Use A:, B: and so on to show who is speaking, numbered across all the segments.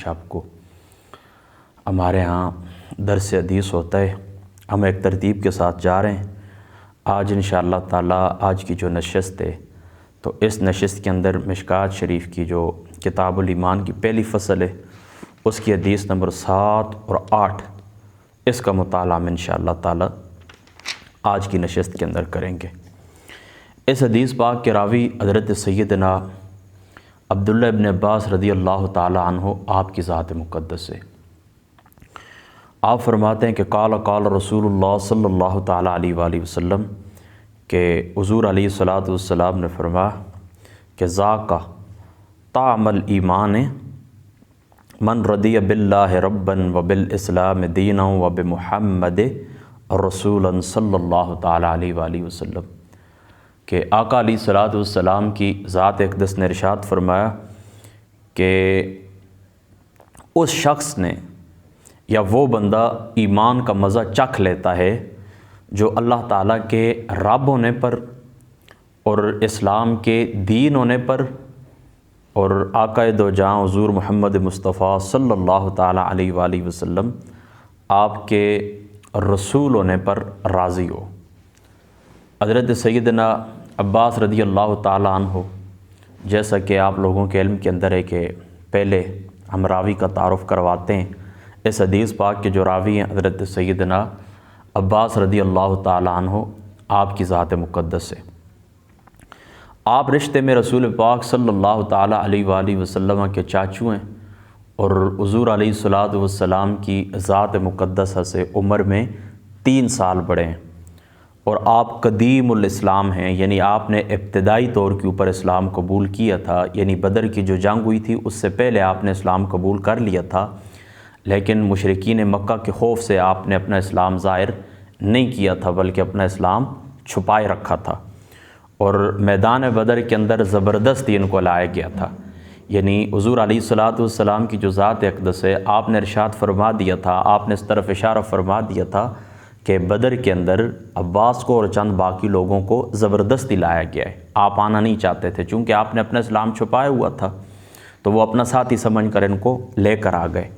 A: شب کو ہمارے ہاں درس حدیث ہوتا ہے. ہم ایک ترتیب کے ساتھ جا رہے ہیں. آج انشاءاللہ تعالیٰ آج کی جو نشست ہے تو اس نشست کے اندر مشکات شریف کی جو کتاب الایمان کی پہلی فصل ہے اس کی حدیث نمبر 7 اور 8 اس کا مطالعہ ہم انشاءاللہ تعالیٰ آج کی نشست کے اندر کریں گے. اس حدیث پاک کے راوی حضرت سیدنا عبداللہ ابن عباس رضی اللہ تعالیٰ عنہ آپ کی ذات مقدس ہے. آپ فرماتے ہیں کہ قال رسول اللہ صلی اللہ تعالیٰ علیہ وآلہ وسلم کہ حضور علیہ الصلاۃ والسلام نے فرمایا کہ ذاک طعم الایمان من رضی باللہ ربا وبالاسلام دینا وبمحمد رسولا صلی اللہ تعالیٰ علیہ وآلہ وسلم کہ آقا علیہ الصلاۃ والسلام کی ذات اقدس نے ارشاد فرمایا کہ اس شخص نے یا وہ بندہ ایمان کا مزہ چکھ لیتا ہے جو اللہ تعالیٰ کے رب ہونے پر اور اسلام کے دین ہونے پر اور آقا دو جہاں حضور محمد مصطفیٰ صلی اللہ تعالیٰ علیہ وآلہ وسلم آپ کے رسول ہونے پر راضی ہو. حضرت سیدنا عباس رضی اللہ تعالیٰ عنہ جیسا کہ آپ لوگوں کے علم کے اندر ہے کہ پہلے ہم راوی کا تعارف کرواتے ہیں. اس حدیث پاک کے جو راوی ہیں حضرت سیدنا عباس رضی اللہ تعالیٰ عنہ آپ کی ذات مقدس ہے. آپ رشتے میں رسول پاک صلی اللہ تعالیٰ علیہ وآلہ وسلم کے چاچو ہیں اور حضور علیہ الصلاۃ والسلام کی ذات مقدسہ سے عمر میں 3 سال بڑے ہیں اور آپ قدیم الاسلام ہیں، یعنی آپ نے ابتدائی طور کے اوپر اسلام قبول کیا تھا. یعنی بدر کی جو جنگ ہوئی تھی اس سے پہلے آپ نے اسلام قبول کر لیا تھا، لیکن مشرکین مکہ کے خوف سے آپ نے اپنا اسلام ظاہر نہیں کیا تھا بلکہ اپنا اسلام چھپائے رکھا تھا اور میدان بدر کے اندر زبردستی ان کو لایا گیا تھا. یعنی حضور علیہ الصلاۃ والسلام کی جو ذات اقدس ہے آپ نے ارشاد فرما دیا تھا، آپ نے اس طرف اشارہ فرما دیا تھا کہ بدر کے اندر عباس کو اور چند باقی لوگوں کو زبردستی لایا گیا ہے. آپ آنا نہیں چاہتے تھے چونکہ آپ نے اپنا اسلام چھپایا ہوا تھا تو وہ اپنا ساتھی سمجھ کر ان کو لے کر آ گئے.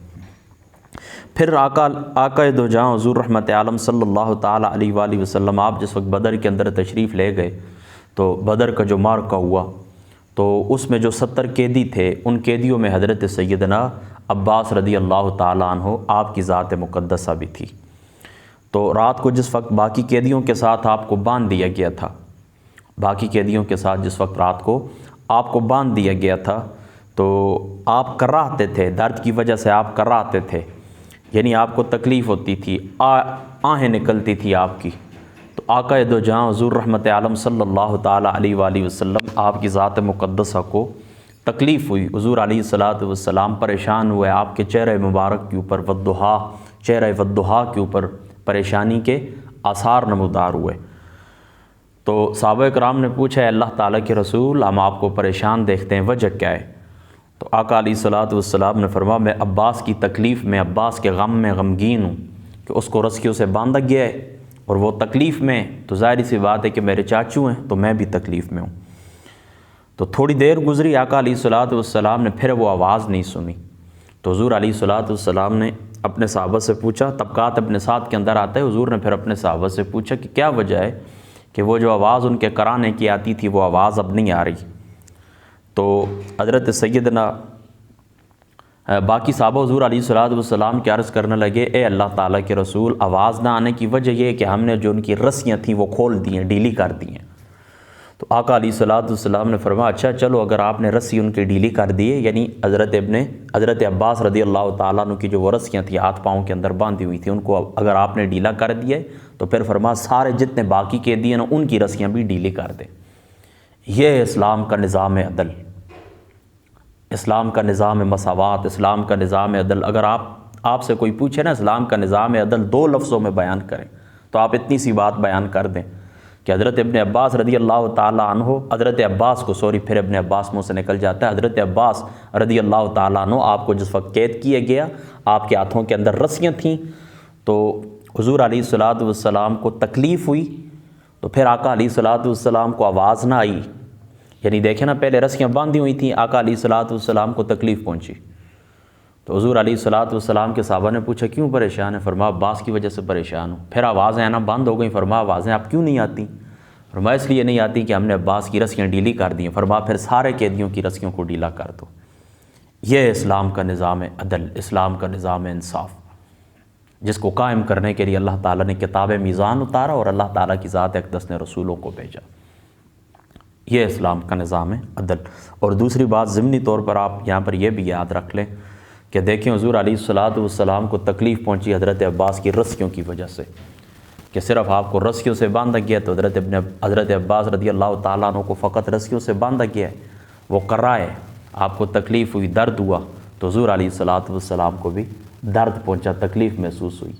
A: پھر آقا دو جہاں حضور رحمت عالم صلی اللہ تعالیٰ علیہ وآلہ وسلم آپ جس وقت بدر کے اندر تشریف لے گئے تو بدر کا جو معرکہ ہوا تو اس میں جو 70 قیدی تھے ان قیدیوں میں حضرت سیدنا عباس رضی اللہ تعالیٰ عنہ آپ کی ذات مقدسہ بھی تھی. تو رات کو جس وقت باقی قیدیوں کے ساتھ آپ کو باندھ دیا گیا تھا، باقی قیدیوں کے ساتھ جس وقت رات کو آپ کو باندھ دیا گیا تھا تو آپ کراہتے تھے، درد کی وجہ سے آپ کراہتے تھے، یعنی آپ کو تکلیف ہوتی تھی، آہیں نکلتی تھی آپ کی. تو آقا دو جہاں حضور رحمت عالم صلی اللہ تعالیٰ علیہ وآلہ وسلم آپ کی ذات مقدسہ کو تکلیف ہوئی. حضور علیہ الصلاۃ والسلام پریشان ہوئے، آپ کے چہرہ مبارک کے اوپر چہرہ والضحیٰ کے اوپر پریشانی کے آثار نمودار ہوئے. تو صحابہ کرام نے پوچھا ہے اللہ تعالیٰ کے رسول ہم آپ کو پریشان دیکھتے ہیں، وجہ کیا ہے؟ تو آقا علیہ الصلاۃ والسلام نے فرمایا میں عباس کی تکلیف میں، عباس کے غم میں غمگین ہوں کہ اس کو رسیوں سے باندھا گیا ہے اور وہ تکلیف میں، تو ظاہر سی بات ہے کہ میرے چاچو ہیں تو میں بھی تکلیف میں ہوں. تو تھوڑی دیر گزری، آقا علیہ الصلاۃ والسلام نے پھر وہ آواز نہیں سنی تو حضور علیہ الصلاۃ والسلام نے اپنے صحابہ سے پوچھا، طبقات اپنے ساتھ کے اندر آتا ہے، حضور نے پھر اپنے صحابہ سے پوچھا کہ کیا وجہ ہے کہ وہ جو آواز ان کے کرانے کی آتی تھی وہ آواز اب نہیں آ رہی. تو حضرت سیدنا باقی صحابہ حضور علیہ الصلاۃ والسلام کے عرض کرنے لگے اے اللہ تعالیٰ کے رسول آواز نہ آنے کی وجہ یہ ہے کہ ہم نے جو ان کی رسیاں تھیں وہ کھول دی ہیں، ڈھیلی کر دی ہیں. تو آقا علیہ الصلاۃ والسلام نے فرمایا اچھا چلو اگر آپ نے رسی ان کی ڈھیلی کر دی ہے، یعنی حضرت عباس رضی اللہ تعالیٰ عنہ کی جو وہ رسیاں تھیں ہاتھ پاؤں کے اندر باندھی ہوئی تھیں ان کو اگر آپ نے ڈھیلا کر دیا ہے تو پھر فرمایا سارے جتنے باقی قیدی ہیں نا ان کی رسیاں بھی ڈھیلی کر دیں. یہ ہے اسلام کا نظام عدل، اسلام کا نظام مساوات، اسلام کا نظام عدل. اگر آپ سے کوئی پوچھے نا اسلام کا نظام عدل 2 لفظوں میں بیان کریں تو آپ اتنی سی بات بیان کر دیں کہ حضرت ابن عباس رضی اللہ تعالیٰ عنہ حضرت عباس کو پھر ابن عباس منہ سے نکل جاتا ہے، حضرت عباس رضی اللہ تعالیٰ عنہ آپ کو جس وقت قید کیا گیا آپ کے ہاتھوں کے اندر رسیاں تھیں تو حضور علیہ الصلاۃ والسلام کو تکلیف ہوئی تو پھر آقا علیہ الصلاۃ والسلام کو آواز نہ آئی. یعنی دیکھیں نا پہلے رسیاں باندھی ہوئی تھیں، آقا علیہ الصلاۃ والسلام کو تکلیف پہنچی تو حضور علیہ الصلوۃ والسلام کے صحابہ نے پوچھا کیوں پریشان ہے؟ فرمایا عباس کی وجہ سے پریشان ہوں۔ پھر آوازیں آنا بند ہو گئیں۔ فرمایا آوازیں آپ کیوں نہیں آتی؟ فرمایا اس لیے نہیں آتی کہ ہم نے عباس کی رسیاں ڈھیلی کر دی ہیں۔ فرمایا پھر سارے قیدیوں کی رسیوں کو ڈھیلا کر دو۔ یہ اسلام کا نظام عدل، اسلام کا نظام انصاف، جس کو قائم کرنے کے لیے اللہ تعالیٰ نے کتاب میزان اتارا اور اللہ تعالیٰ کی ذات اقدس نے رسولوں کو بھیجا۔ یہ اسلام کا نظام ہے عدل۔ اور دوسری بات ضمنی طور پر آپ یہاں پر یہ بھی یاد رکھ لیں کہ دیکھیں حضور علیہ الصلوۃ والسلام کو تکلیف پہنچی حضرت عباس کی رسیوں کی وجہ سے، کہ صرف آپ کو رسیوں سے باندھا گیا، تو حضرت عباس رضی اللہ تعالیٰ عنہ کو فقط رسیوں سے باندھا گیا ہے، وہ کرائے، آپ کو تکلیف ہوئی، درد ہوا، تو حضور علیہ الصلوۃ والسلام کو بھی درد پہنچا، تکلیف محسوس ہوئی۔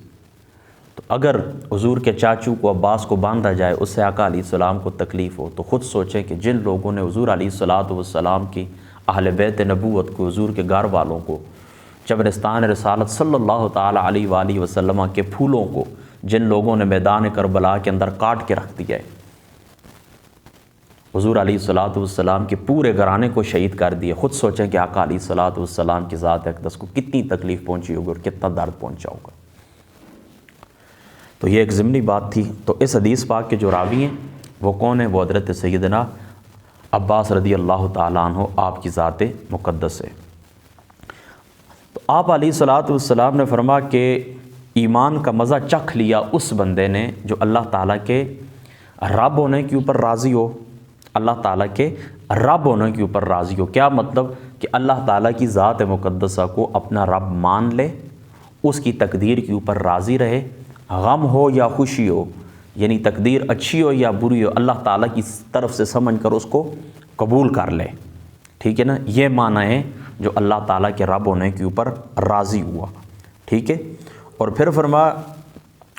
A: تو اگر حضور کے چاچو کو عباس کو باندھا جائے، اس سے آقا علیہ السلام کو تکلیف ہو، تو خود سوچیں کہ جن لوگوں نے حضور علیہ الصلوۃ والسلام کی اہل بیت نبوت کو، حضور کے گھر والوں کو، چبرستان رسالت صلی اللہ تعالیٰ علیہ وآلہ وسلم کے پھولوں کو جن لوگوں نے میدان کربلا کے اندر کاٹ کے رکھ دیا ہے، حضور علیہ الصلوۃ والسلام کے پورے گھرانے کو شہید کر دیے، خود سوچیں کہ آقا علیہ الصلوۃ والسلام کی ذات اقدس کو کتنی تکلیف پہنچی ہوگی اور کتنا درد پہنچا ہوگا۔ تو یہ ایک ضمنی بات تھی۔ تو اس حدیث پاک کے جو راوی ہیں وہ کون ہیں؟ وہ حضرت سیدنا عباس رضی اللہ تعالیٰ عنہ، آپ کی ذات مقدس ہے۔ تو آپ علیہ الصلوۃ والسلام نے فرمایا کہ ایمان کا مزہ چکھ لیا اس بندے نے جو اللہ تعالیٰ کے رب ہونے کے اوپر راضی ہو، اللہ تعالیٰ کے رب ہونے کے اوپر راضی ہو۔ کیا مطلب؟ کہ اللہ تعالیٰ کی ذات مقدسہ کو اپنا رب مان لے، اس کی تقدیر کے اوپر راضی رہے، غم ہو یا خوشی ہو، یعنی تقدیر اچھی ہو یا بری ہو، اللہ تعالیٰ کی طرف سے سمجھ کر اس کو قبول کر لے۔ ٹھیک ہے نا؟ یہ معنی ہے جو اللہ تعالیٰ کے رب ہونے کے اوپر راضی ہوا۔ ٹھیک ہے؟ اور پھر فرمایا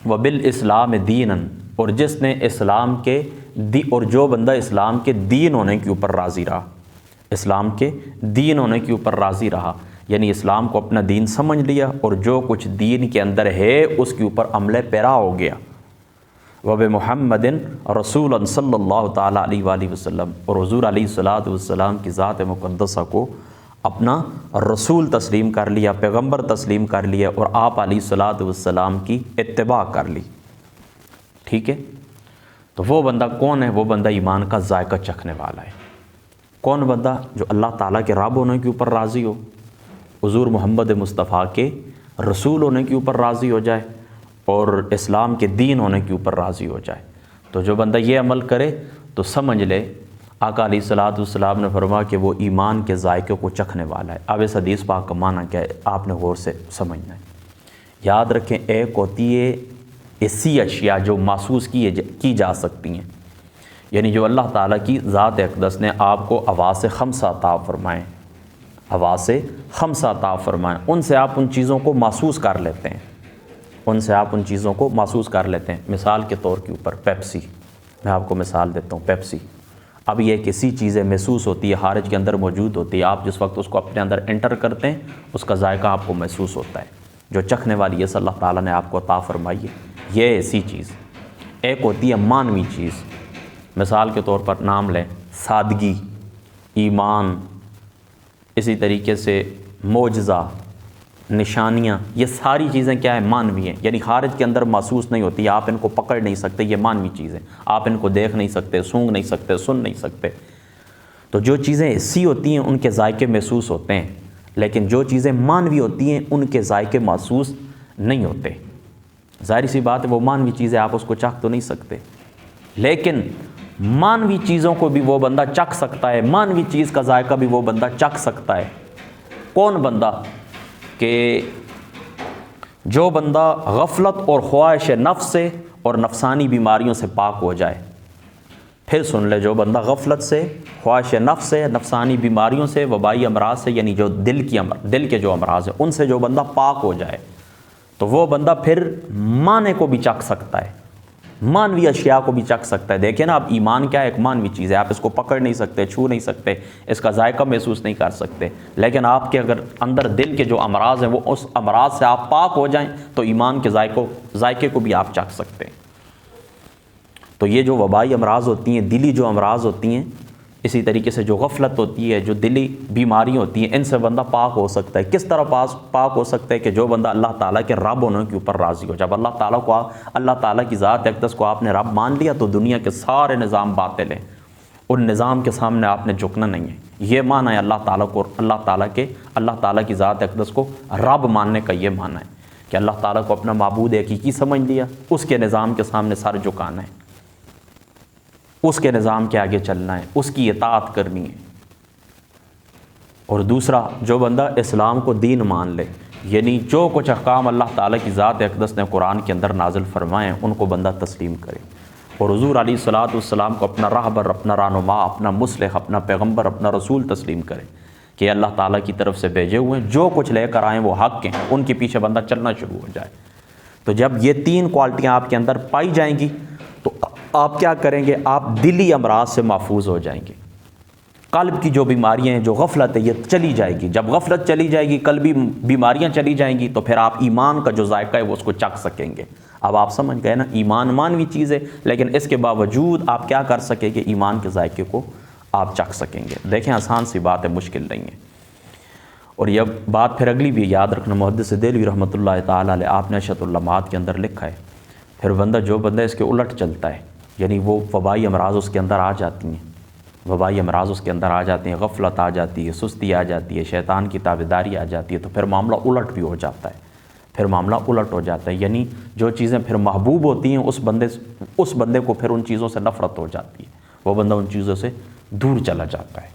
A: وَبِالْإِسْلَامِ دِينًا، اور جس نے اسلام کے اور جو بندہ اسلام کے دین ہونے کے اوپر راضی رہا، اسلام کے دین ہونے کے اوپر راضی رہا، یعنی اسلام کو اپنا دین سمجھ لیا اور جو کچھ دین کے اندر ہے اس کے اوپر عمل پیرا ہو گیا۔ وَبِمُحَمَّدٍ رَسُولًا صلی اللہ تعالیٰ علیہ وآلہ وسلم، اور حضور علیہ الصلوۃ والسلام کی ذات مقدسہ کو اپنا رسول تسلیم کر لیا، پیغمبر تسلیم کر لیا، اور آپ علیہ الصلوۃ والسلام کی اتباع کر لی۔ ٹھیک ہے؟ تو وہ بندہ کون ہے؟ وہ بندہ ایمان کا ذائقہ چکھنے والا ہے۔ کون بندہ؟ جو اللہ تعالیٰ کے رب ہونے کے اوپر راضی ہو، حضور محمد مصطفیٰ کے رسول ہونے کے اوپر راضی ہو جائے، اور اسلام کے دین ہونے کے اوپر راضی ہو جائے۔ تو جو بندہ یہ عمل کرے تو سمجھ لے آقا علیہ الصلوۃ والسلام نے فرمایا کہ وہ ایمان کے ذائقے کو چکھنے والا ہے۔ اب اس حدیث پاک کا معنی کیا ہے آپ نے غور سے سمجھنا ہے۔ یاد رکھیں، ایک ہوتی ہے ایسی اشیاء جو محسوس کی جا سکتی ہیں، یعنی جو اللہ تعالیٰ کی ذات اقدس نے آپ کو حواس خمسہ عطا فرمائیں، حواس خمسہ عطا فرمائیں، ان سے آپ ان چیزوں کو محسوس کر لیتے ہیں، ان سے آپ ان چیزوں کو محسوس کر لیتے ہیں۔ مثال کے طور کے اوپر پیپسی، میں آپ کو مثال دیتا ہوں، پیپسی اب یہ کسی چیزیں محسوس ہوتی ہے، خارج کے اندر موجود ہوتی ہے، آپ جس وقت اس کو اپنے اندر انٹر کرتے ہیں اس کا ذائقہ آپ کو محسوس ہوتا ہے، جو چکھنے والی ہے اللہ تعالیٰ نے آپ کو عطا فرمائی ہے، یہ ایسی چیز۔ ایک ہوتی ہے مانوی چیز، مثال کے طور پر نام لیں سادگی، ایمان، اسی طریقے سے معجزہ، نشانیاں، یہ ساری چیزیں کیا ہیں؟ مانوی ہیں، یعنی خارج کے اندر محسوس نہیں ہوتی، آپ ان کو پکڑ نہیں سکتے، یہ مانوی چیزیں، آپ ان کو دیکھ نہیں سکتے، سونگھ نہیں سکتے، سن نہیں سکتے۔ تو جو چیزیں حسی ہوتی ہیں ان کے ذائقے محسوس ہوتے ہیں، لیکن جو چیزیں مانوی ہوتی ہیں ان کے ذائقے محسوس نہیں ہوتے۔ ظاہر سی بات ہے وہ مانوی چیزیں آپ اس کو چکھ تو نہیں سکتے، لیکن مانوی چیزوں کو بھی وہ بندہ چکھ سکتا ہے، مانوی چیز کا ذائقہ بھی وہ بندہ چکھ سکتا ہے۔ کون بندہ؟ کہ جو بندہ غفلت اور خواہش نفس سے اور نفسانی بیماریوں سے پاک ہو جائے۔ پھر سن لے، جو بندہ غفلت سے، خواہش نفس سے، نفسانی بیماریوں سے، وبائی امراض سے، یعنی جو دل کے جو امراض ہیں ان سے جو بندہ پاک ہو جائے تو وہ بندہ پھر معنی کو بھی چکھ سکتا ہے، مانوی اشیاء کو بھی چکھ سکتا ہے۔ دیکھیں نا، اب ایمان کیا ہے؟ ایک مانوی چیز ہے، آپ اس کو پکڑ نہیں سکتے، چھو نہیں سکتے، اس کا ذائقہ محسوس نہیں کر سکتے، لیکن آپ کے اگر اندر دل کے جو امراض ہیں وہ اس امراض سے آپ پاک ہو جائیں تو ایمان کے ذائقے کو بھی آپ چکھ سکتے ہیں۔ تو یہ جو وبائی امراض ہوتی ہیں، دلی جو امراض ہوتی ہیں، اسی طریقے سے جو غفلت ہوتی ہے، جو دلی بیماری ہوتی ہیں، ان سے بندہ پاک ہو سکتا ہے۔ کس طرح پاک ہو سکتا ہے کہ جو بندہ اللہ تعالیٰ کے رب ہونے کے اوپر راضی ہو۔ جب اللہ تعالیٰ کی ذات اقدس کو آپ نے رب مان لیا تو دنیا کے سارے نظام باطل ہیں، ان نظام کے سامنے آپ نے جھکنا نہیں ہے۔ یہ معنی ہے اللہ تعالیٰ کی ذات اقدس کو رب ماننے کا، یہ معنی ہے کہ اللہ تعالیٰ کو اپنا معبود حقیقی سمجھ لیا، اس کے نظام کے سامنے سر جھکانا ہے، اس کے نظام کے آگے چلنا ہے، اس کی اطاعت کرنی ہے۔ اور دوسرا، جو بندہ اسلام کو دین مان لے، یعنی جو کچھ احکام اللہ تعالیٰ کی ذات اقدس نے قرآن کے اندر نازل فرمائے ہیں ان کو بندہ تسلیم کرے، اور حضور علیہ الصلوۃ والسلام کو اپنا راہبر، اپنا رہنما، اپنا مصلح، اپنا پیغمبر، اپنا رسول تسلیم کرے کہ اللہ تعالیٰ کی طرف سے بھیجے ہوئے ہیں، جو کچھ لے کر آئیں وہ حق ہیں، ان کے پیچھے بندہ چلنا شروع ہو جائے۔ تو جب یہ تین کوالٹیاں آپ کے اندر پائی جائیں گی تو آپ کیا کریں گے؟ آپ دلی امراض سے محفوظ ہو جائیں گے۔ قلب کی جو بیماریاں ہیں، جو غفلت ہے، یہ چلی جائے گی۔ جب غفلت چلی جائے گی، قلبی بیماریاں چلی جائیں گی، تو پھر آپ ایمان کا جو ذائقہ ہے وہ اس کو چکھ سکیں گے۔ اب آپ سمجھ گئے نا، ایمان مانوی چیز ہے، لیکن اس کے باوجود آپ کیا کر سکیں گے؟ ایمان کے ذائقے کو آپ چکھ سکیں گے۔ دیکھیں آسان سی بات ہے، مشکل نہیں ہے۔ اور یہ بات پھر اگلی بھی یاد رکھنا، محدث دہلوی رحمۃ اللہ تعالیٰ علیہ، آپ نے اشرۃ اللمعات کے اندر لکھا ہے، پھر جو بندہ اس کے الٹ چلتا ہے، یعنی وہ وبائی امراض اس کے اندر آ جاتی ہیں، وبائی امراض اس کے اندر آ جاتی ہیں، غفلت آ جاتی ہے، سستی آ جاتی ہے، شیطان کی تابعداری آ جاتی ہے، تو پھر معاملہ الٹ بھی ہو جاتا ہے، یعنی جو چیزیں پھر محبوب ہوتی ہیں اس بندے کو پھر ان چیزوں سے نفرت ہو جاتی ہے، وہ بندہ ان چیزوں سے دور چلا جاتا ہے۔